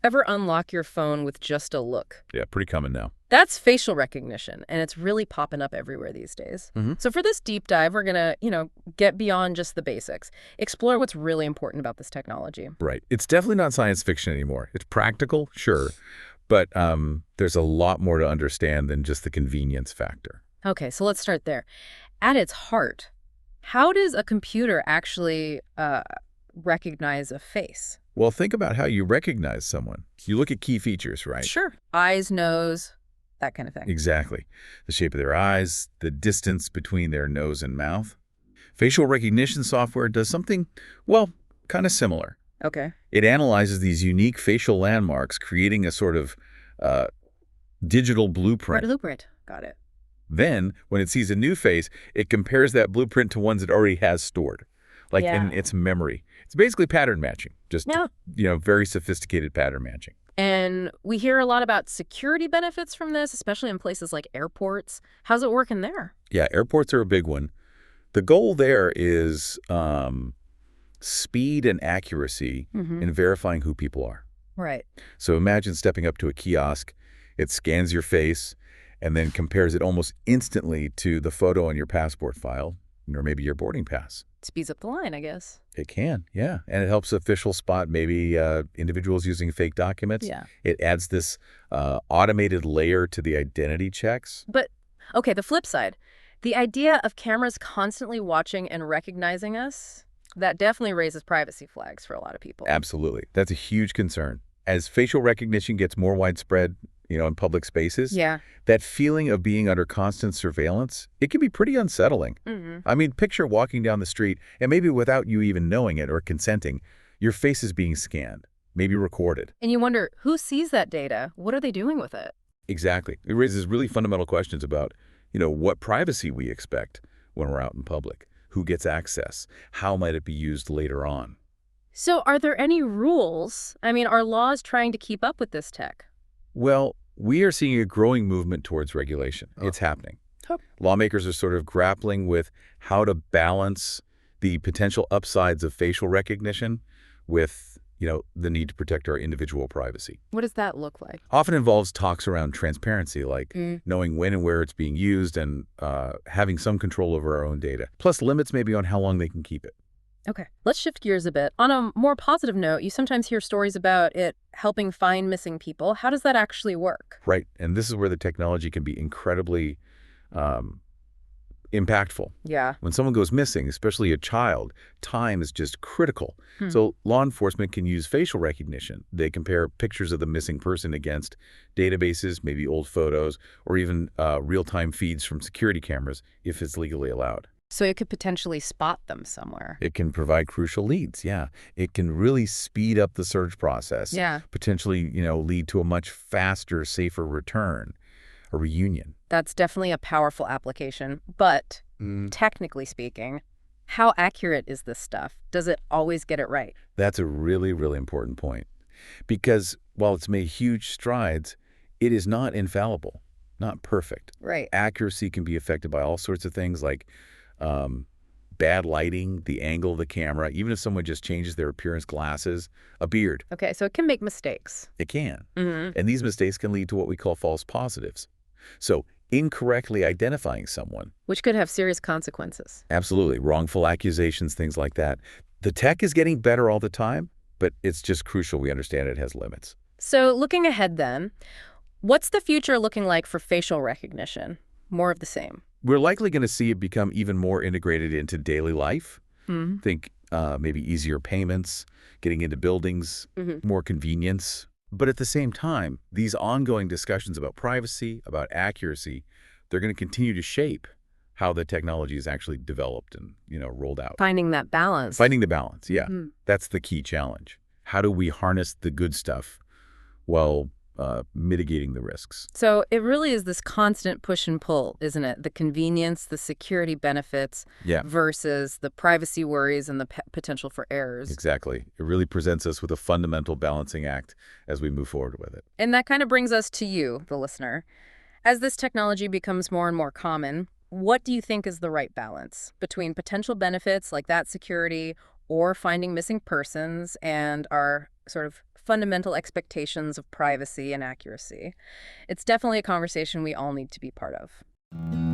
ever unlock your phone with just a look? Yeah, pretty common now. That's facial recognition, and it's really popping up everywhere these days. So for this deep dive, we're going to, get beyond just the basics, explore what's really important about this technology. Right. It's definitely not science fiction anymore. It's practical, sure, but there's a lot more to understand than just the convenience factor. Okay, so let's start there. At its heart, how does a computer actually recognize a face? Well, think about how you recognize someone. You look at key features, right? Sure. Eyes, nose, that kind of thing. Exactly. The shape of their eyes, the distance between their nose and mouth. Facial recognition software does something, well, kind of similar. Okay. It analyzes these unique facial landmarks, creating a sort of digital blueprint. Blueprint. Got it. Then, when it sees a new face, it compares that blueprint to ones it already has stored, like in its memory. It's basically pattern matching, just, very sophisticated pattern matching. And we hear a lot about security benefits from this, especially in places like airports. How's it working there? Yeah, airports are a big one. The goal there is speed and accuracy in verifying who people are. Right. So imagine stepping up to a kiosk, it scans your face, and then compares it almost instantly to the photo on your passport file, or maybe your boarding pass. Speeds up the line, I guess. It can, yeah. And it helps officials spot maybe individuals using fake documents. Yeah. It adds this automated layer to the identity checks. But, okay, the flip side. The idea of cameras constantly watching and recognizing us, that definitely raises privacy flags for a lot of people. Absolutely. That's a huge concern. As facial recognition gets more widespread, in public spaces, that feeling of being under constant surveillance, it can be pretty unsettling. I mean, picture walking down the street, and maybe without you even knowing it or consenting, your face is being scanned, maybe recorded. And you wonder, who sees that data? What are they doing with it? Exactly. It raises really fundamental questions about, what privacy we expect when we're out in public. Who gets access? How might it be used later on? So are there any rules? I mean, are laws trying to keep up with this tech? Well, we are seeing a growing movement towards regulation. It's happening. Lawmakers are sort of grappling with how to balance the potential upsides of facial recognition with, the need to protect our individual privacy. What does that look like? Often involves talks around transparency, like knowing when and where it's being used and having some control over our own data, plus limits maybe on how long they can keep it. Okay, let's shift gears a bit. On a more positive note, you sometimes hear stories about it helping find missing people. How does that actually work? Right, and this is where the technology can be incredibly impactful. Yeah. When someone goes missing, especially a child, time is just critical. So law enforcement can use facial recognition. They compare pictures of the missing person against databases, maybe old photos, or even real-time feeds from security cameras if it's legally allowed. So it could potentially spot them somewhere. It can provide crucial leads, yeah. It can really speed up the search process. Yeah. Potentially, lead to a much faster, safer return, a reunion. That's definitely a powerful application. But technically speaking, how accurate is this stuff? Does it always get it right? That's a really, really important point. Because while it's made huge strides, it is not infallible, not perfect. Right. Accuracy can be affected by all sorts of things like bad lighting, the angle of the camera, even if someone just changes their appearance, glasses, a beard. Okay, so it can make mistakes. It can. And these mistakes can lead to what we call false positives. So incorrectly identifying someone. Which could have serious consequences. Absolutely. Wrongful accusations, things like that. The tech is getting better all the time, but it's just crucial we understand it has limits. So looking ahead then, what's the future looking like for facial recognition? More of the same. We're likely going to see it become even more integrated into daily life. Think maybe easier payments, getting into buildings, more convenience. But at the same time, these ongoing discussions about privacy, about accuracy, they're going to continue to shape how the technology is actually developed and, rolled out. Finding that balance. Finding the balance, yeah. That's the key challenge. How do we harness the good stuff while mitigating the risks? So it really is this constant push and pull, isn't it? The convenience, the security benefits versus the privacy worries and the potential for errors. Exactly. It really presents us with a fundamental balancing act as we move forward with it. And that kind of brings us to you, the listener. As this technology becomes more and more common, what do you think is the right balance between potential benefits like that security or finding missing persons and our sort of fundamental expectations of privacy and accuracy. It's definitely a conversation we all need to be part of.